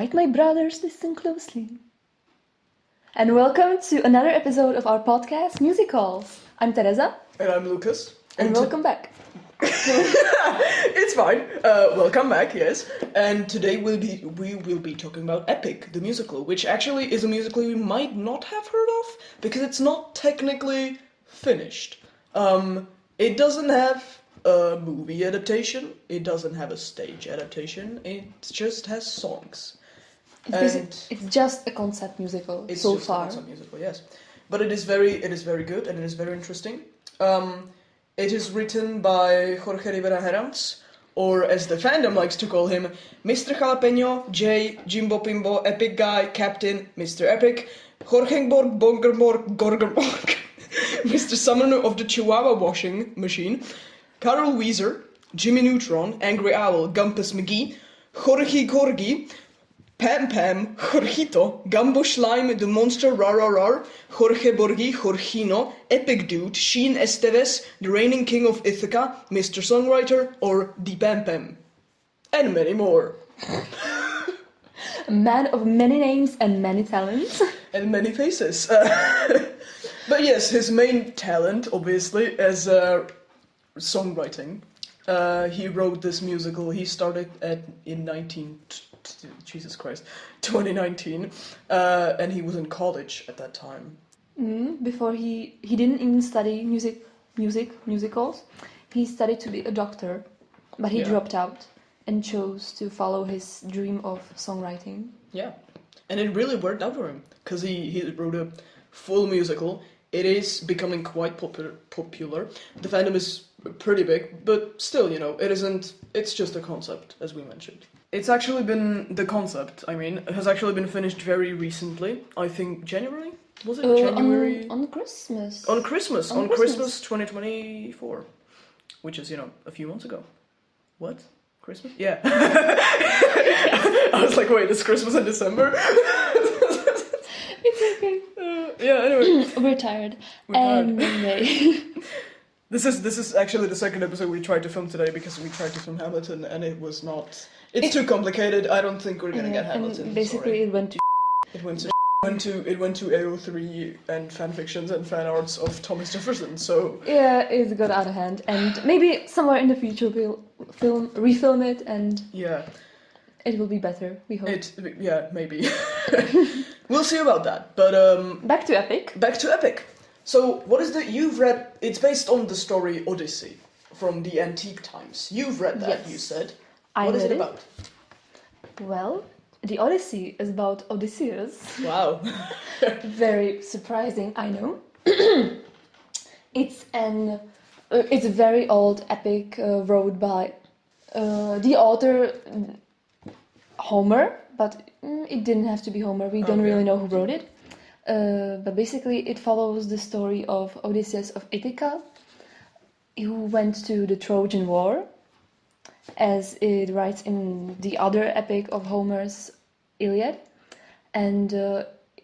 Alright, my brothers, listen closely. And welcome to another episode of our podcast, MusicCalls. I'm Tereza. And I'm Lucas. And welcome back. It's fine. Welcome back, yes. And today we will be talking about Epic, the musical, which actually is a musical you might not have heard of, because it's not technically finished. It doesn't have a movie adaptation, it doesn't have a stage adaptation, it just has songs. It's just a concept musical It's so just far. a concept musical, yes. But it is very good and it is very interesting. It is written by Jorge Rivera Herrans, or as the fandom likes to call him, Mr. Jalapeno, J, Jimbo Pimbo, Epic Guy, Captain, Mr. Epic, Jorgenborg, Bongerborg, Gorgerborg, Mr. Summoner of the Chihuahua Washing Machine, Carol Weezer, Jimmy Neutron, Angry Owl, Gumpus McGee, Jorge Gorgi, Pam Pam, Jorgito, Gumbo Slime, the Monster Rar, Jorge Borgi, Jorgino, Epic Dude, Sheen Esteves, the Reigning King of Ithaca, Mr. Songwriter, or the Pam Pam. And many more. A man of many names and many talents. And many faces. But yes, his main talent, obviously, is songwriting. He wrote this musical, he started in 2019, and he was in college at that time. Before he didn't even study musicals. He studied to be a doctor, but he dropped out and chose to follow his dream of songwriting. Yeah, and it really worked out for him, because he wrote a full musical. It is becoming quite popular. The fandom is pretty big, but still, it's just a concept, as we mentioned. The concept has actually been finished very recently. I think January? Was it January? On Christmas. On Christmas 2024. Which is, a few months ago. What? Christmas? Yeah. I was like, wait, is Christmas in December? It's okay. Anyway. We're tired. Anyway. This is actually the second episode we tried to film today, because we tried to film Hamilton and it was not... It's too complicated. I don't think we're gonna get Hamilton. And basically, it went to... It went to AO3 and fanfictions and fan arts of Thomas Jefferson. So yeah, it's got out of hand, and maybe somewhere in the future we'll refilm it, and it will be better. We hope. Maybe. We'll see about that. But back to Epic. So what is you've read? It's based on the story Odyssey from the antique times. You've read that, you said. What is it about? Well, the Odyssey is about Odysseus. Wow. Very surprising, I know. It's a very old epic wrote by the author Homer, but it didn't have to be Homer. We don't really know who wrote it. But basically it follows the story of Odysseus of Ithaca, who went to the Trojan War, as it writes in the other epic of Homer's Iliad, and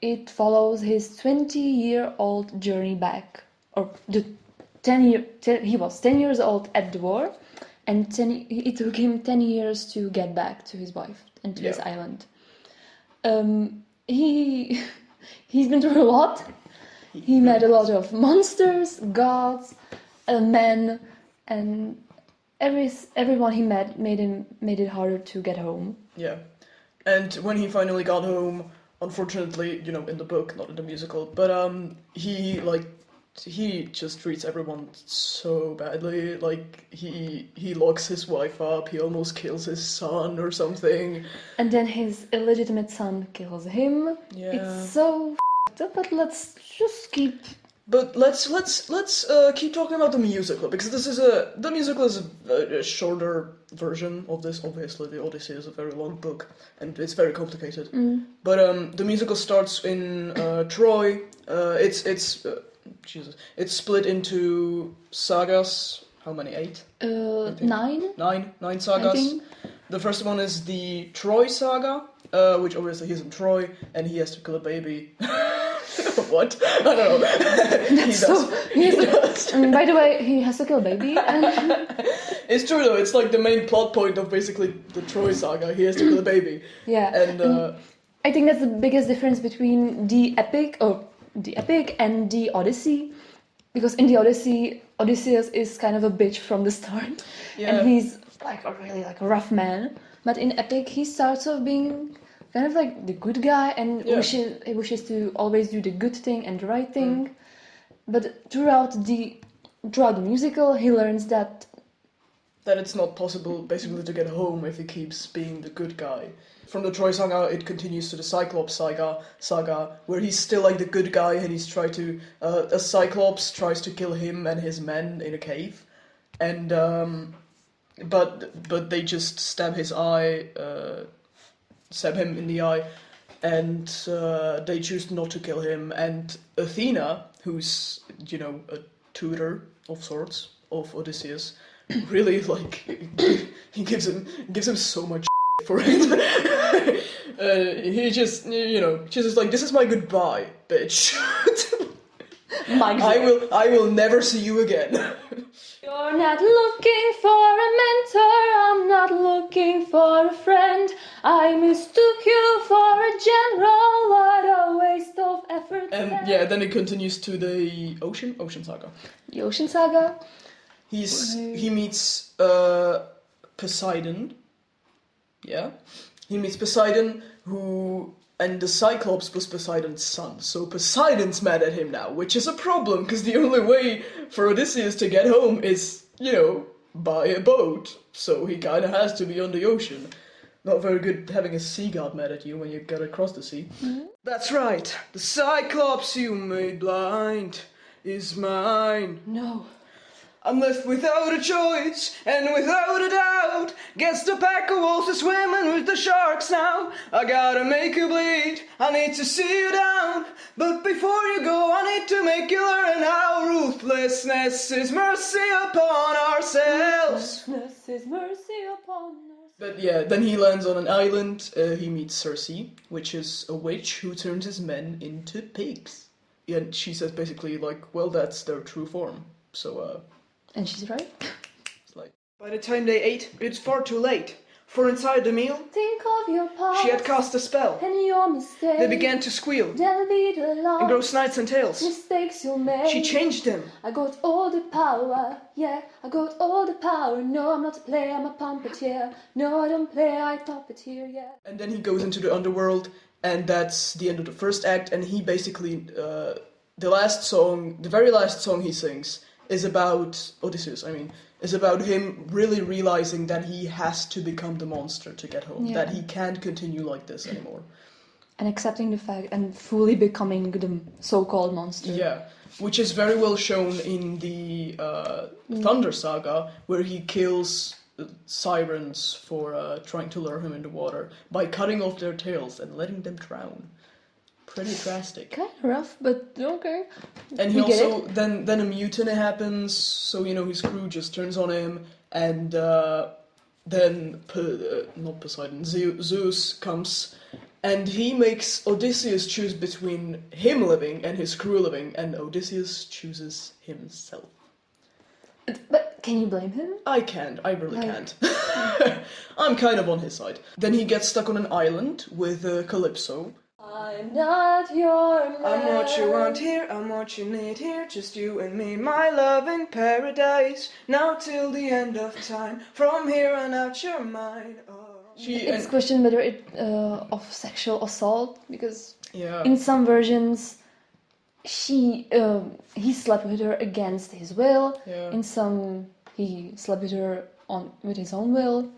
it follows his 20-year-old journey back, or he was 10 years old at the war, and it took him 10 years to get back to his wife and to his island. He's been through a lot. He met a lot of monsters, gods, men, and everyone he met made it harder to get home. Yeah, and when he finally got home, unfortunately, in the book, not in the musical, but he just treats everyone so badly. Like he locks his wife up. He almost kills his son or something. And then his illegitimate son kills him. Yeah. It's so f***ed up, but let's keep talking about the musical, because the musical is a shorter version of this. Obviously, the Odyssey is a very long book and it's very complicated. But the musical starts in Troy. It's split into sagas. How many? 8? 9. 9 sagas. I think. The first one is the Troy saga, which obviously he's in Troy and he has to kill a baby. What? I don't know. He does. By the way, he has to kill baby. And It's true though. It's like the main plot point of basically the Troy saga. He has to kill a baby. yeah, And I think that's the biggest difference between the epic and the Odyssey, because in the Odyssey, Odysseus is kind of a bitch from the start, and he's like a really like a rough man. But in epic, he starts off being kind of like the good guy and he wishes to always do the good thing and the right thing. But throughout the musical, he learns that it's not possible basically to get home if he keeps being the good guy. From the Troy saga, it continues to the Cyclops saga, where he's still like the good guy, and he's trying to a Cyclops tries to kill him and his men in a cave, and but they just stab him in the eye, and they choose not to kill him. And Athena, who's a tutor of sorts of Odysseus, really like he gives him so much for it. He just she's just like, this is my goodbye, bitch. I will never see you again. You're not looking for a mentor, I'm not looking for a friend. I mistook you for a general, what a waste of effort. And yeah, then it continues to the ocean saga. The Ocean Saga. He meets Poseidon. Yeah, he meets Poseidon, and the Cyclops was Poseidon's son. So Poseidon's mad at him now, which is a problem, because the only way for Odysseus to get home is, by a boat. So he kind of has to be on the ocean. Not very good having a sea god mad at you when you gotta cross the sea. Mm-hmm. That's right, the Cyclops you made blind is mine. No. I'm left without a choice, and without a doubt, guess the pack of wolves is swimming with the sharks now. I gotta make you bleed, I need to see you down, but before you go I need to make you learn how ruthlessness is mercy upon ourselves. Ruthlessness is mercy upon us. But yeah, then he lands on an island, he meets Circe, which is a witch who turns his men into pigs. And she says basically like, well, that's their true form, so And she's right. It's like, by the time they ate, it's far too late. For inside the meal, think of your past, she had cast a spell. And your mistakes. They began to squeal They'll be the lost and grow snouts and tails. mistakes you made. She changed them. I got all the power, yeah, I got all the power. No, I'm not a player, I'm a puppeteer. No, I don't play, I puppeteer, yeah. And then he goes into the underworld, and that's the end of the first act. And he basically, the very last song he sings is about Odysseus, is about him really realizing that he has to become the monster to get home, that he can't continue like this anymore. And accepting the fact and fully becoming the so-called monster. Yeah, which is very well shown in the Thunder Saga, where he kills sirens for trying to lure him into water by cutting off their tails and letting them drown. Pretty drastic. Kind of rough, but okay. And he also then a mutiny happens, so his crew just turns on him, and then not Poseidon, Zeus comes, and he makes Odysseus choose between him living and his crew living, and Odysseus chooses himself. But can you blame him? I can't. I really can't. I'm kind of on his side. Then he gets stuck on an island with Calypso. I'm not your man. I'm what you want here, I'm what you need here, just you and me, my love in paradise, now till the end of time, from here on out you're mine. Oh. It's question whether it of sexual assault, because yeah. In some versions he slept with her against his will. Yeah. In some he slept with her with his own will.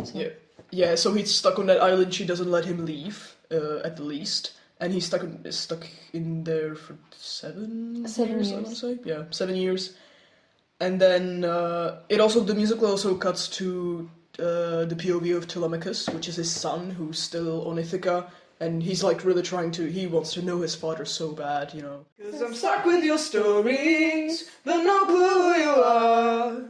So. Yeah. So he's stuck on that island. She doesn't let him leave. At the least, and he's stuck in there for 7 years. I want to say, 7 years. And then the musical also cuts to the POV of Telemachus, which is his son, who's still on Ithaca, and he's like really he wants to know his father so bad, 'Cause I'm stuck with your stories, but no clue who you are,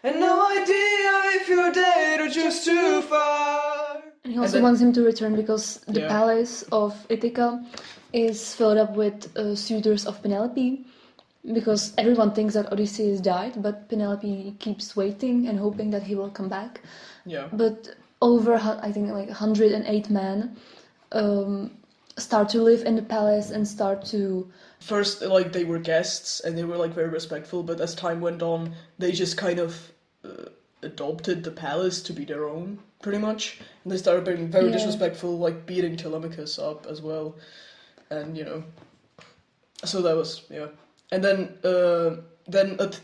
and no idea if you're dead or just too far. And he also wants him to return because the palace of Ithaca is filled up with suitors of Penelope, because everyone thinks that Odysseus died, but Penelope keeps waiting and hoping that he will come back. Yeah. But over, I think, like 108 men start to live in the palace and start to... First, like, they were guests and they were like very respectful, but as time went on, they just kind of adopted the palace to be their own, pretty much. And they started being very disrespectful, like beating Telemachus up as well. And, you know, so that was, yeah. And then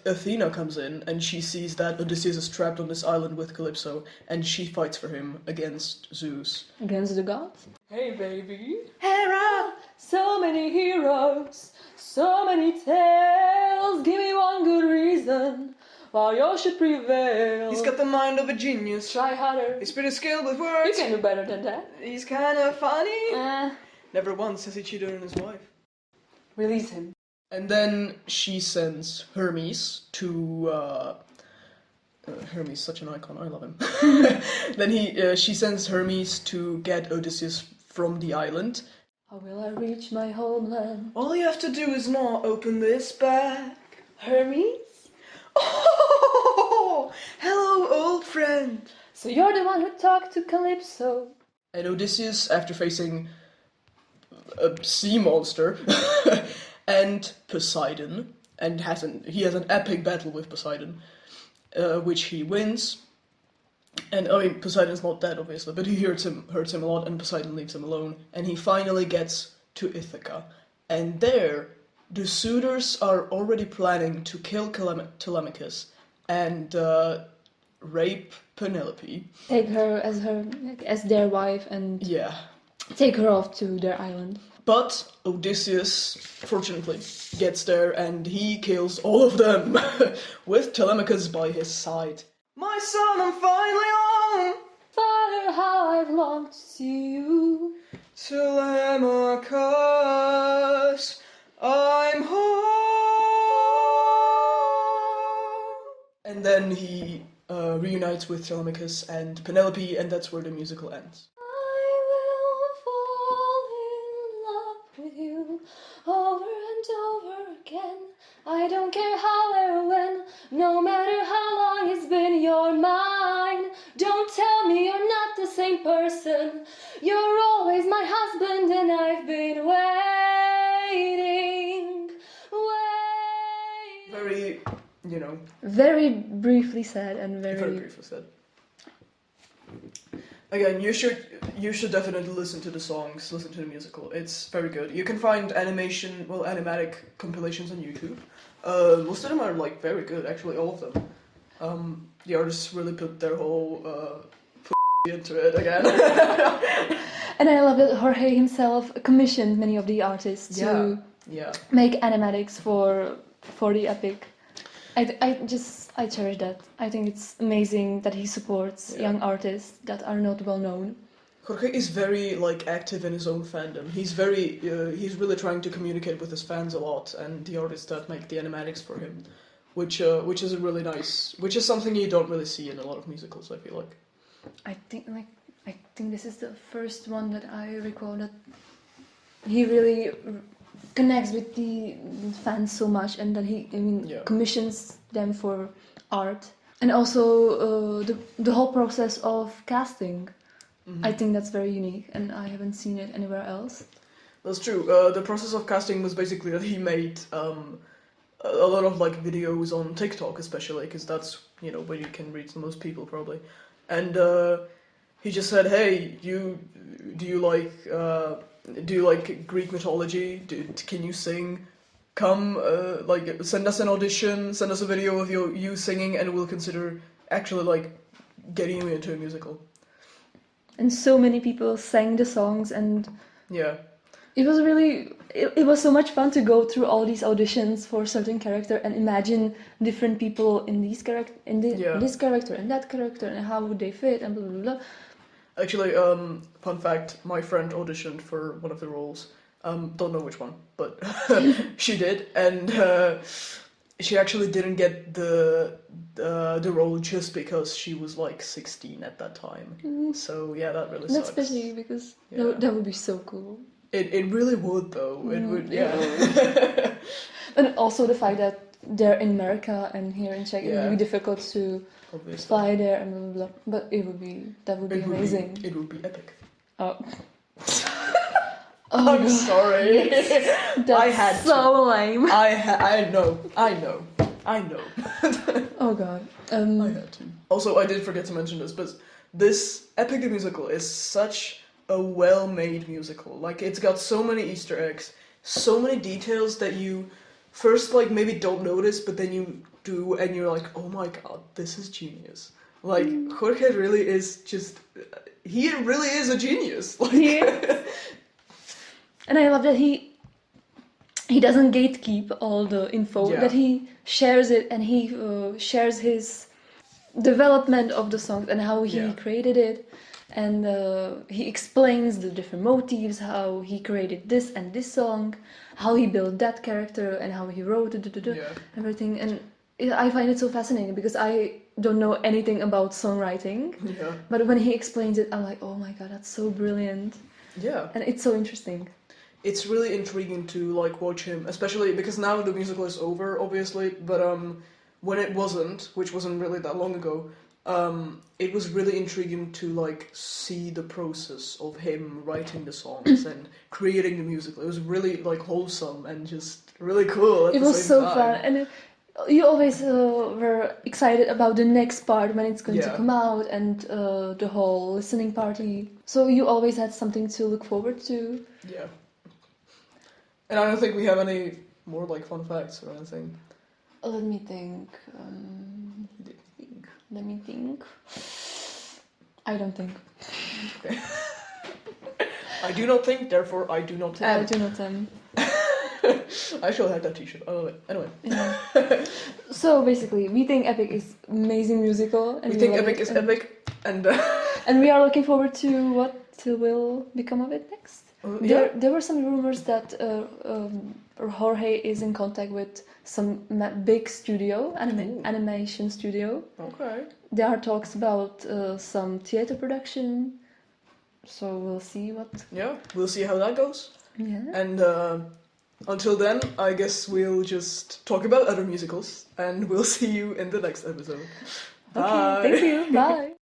Athena comes in and she sees that Odysseus is trapped on this island with Calypso, and she fights for him against Zeus. Against the gods? Hey, baby. Hera! So many heroes, so many tales. Give me one good reason why yours should prevail. He's got the mind of a genius. Try harder. He's pretty skilled with words. You can do better than that. He's kind of funny. Eh. Never once has he cheated on his wife. Release him. And then she sends Hermes to... Hermes, such an icon, I love him. Then she sends Hermes to get Odysseus from the island. How will I reach my homeland? All you have to do is not open this bag. Hermes? Oh, hello, old friend. So you're the one who talked to Calypso. And Odysseus, after facing a sea monster and Poseidon, and he has an epic battle with Poseidon, which he wins. And I mean, Poseidon's not dead, obviously, but he hurts him a lot, and Poseidon leaves him alone. And he finally gets to Ithaca, and there the suitors are already planning to kill Telemachus and rape Penelope. Take her as their wife and take her off to their island. But Odysseus, fortunately, gets there and he kills all of them with Telemachus by his side. My son, I'm finally home! Father, how I've longed to see you. Telemachus, I'm home! And then he reunites with Telemachus and Penelope, and that's where the musical ends. I will fall in love with you over and over again. I don't care how or when, no matter how long it's been, you're mine. Don't tell me you're not the same person. You're always my husband and I've been waiting. Very, you know... Very briefly said and Very briefly said. Again, you should definitely listen to the songs, listen to the musical. It's very good. You can find animatic compilations on YouTube. Most of them are like very good, actually, all of them. The artists really put their whole into it again. And I love that Jorge himself commissioned many of the artists to make animatics for the epic. I cherish that. I think it's amazing that he supports young artists that are not well known. Jorge is very active in his own fandom. He's really trying to communicate with his fans a lot, and the artists that make the animatics for him, which is a really nice, which is something you don't really see in a lot of musicals, I feel like. I think this is the first one that I recall that he really connects with the fans so much, and that he commissions them for art, and also the whole process of casting. I think that's very unique, and I haven't seen it anywhere else. That's true. The process of casting was basically that he made a lot of videos on TikTok, especially because that's where you can reach the most people probably, and he just said, "Hey, do you like Greek mythology? Can you sing? Come, send us an audition, send us a video of you singing, and we'll consider actually getting you into a musical." And so many people sang the songs, and it was really it was so much fun to go through all these auditions for a certain character and imagine different people in this character and that character and how would they fit and blah blah blah. Actually, fun fact, my friend auditioned for one of the roles. Don't know which one, but she did, and she actually didn't get the role just because she was 16 at that time. So yeah, that really sucks. That's especially because that would be so cool. It really would though. It would, yeah. And also the fact that they're in America and here in Czech, it would be difficult to Obviously. fly there and blah blah blah. But that would be amazing. It would be epic. Oh. I'm sorry. That's I had so lame. I know. Oh god. I had to. Also, I did forget to mention this, but this Epic the Musical is such a well-made musical. Like, it's got so many Easter eggs, so many details that you first, like, maybe don't notice, but then you do, and you're like, oh my god, this is genius. Like, Jorge really is just... He really is a genius. Like, Yeah. And I love that he doesn't gatekeep all the info, that he shares it, and he shares his development of the songs and how he created it, and he explains the different motifs, how he created this and this song, how he built that character, and how he wrote everything. And I find it so fascinating because I don't know anything about songwriting, but when he explains it, I'm like, oh my god, that's so brilliant. Yeah. And it's so interesting. It's really intriguing to like watch him, especially because now the musical is over, obviously, but when it wasn't, which wasn't really that long ago, it was really intriguing to like see the process of him writing the songs and creating the musical. It was really like wholesome and just really cool. It was so fun, and you always were excited about the next part when it's going to come out, and the whole listening party. So you always had something to look forward to. Yeah. And I don't think we have any more like fun facts or anything. Let me think. Let me think. I don't think. Okay. I do not think, therefore I do not think. I do not I shall have that t-shirt. Oh, anyway. Yeah. So basically, we think Epic is amazing musical. And we think Epic is epic. And and we are looking forward to what will become of it next. There were some rumors that Jorge is in contact with some big studio, animation studio. Okay. There are talks about some theater production, so we'll see what... Yeah, we'll see how that goes. Yeah. And until then, I guess we'll just talk about other musicals, and we'll see you in the next episode. Bye! Okay, thank you, bye!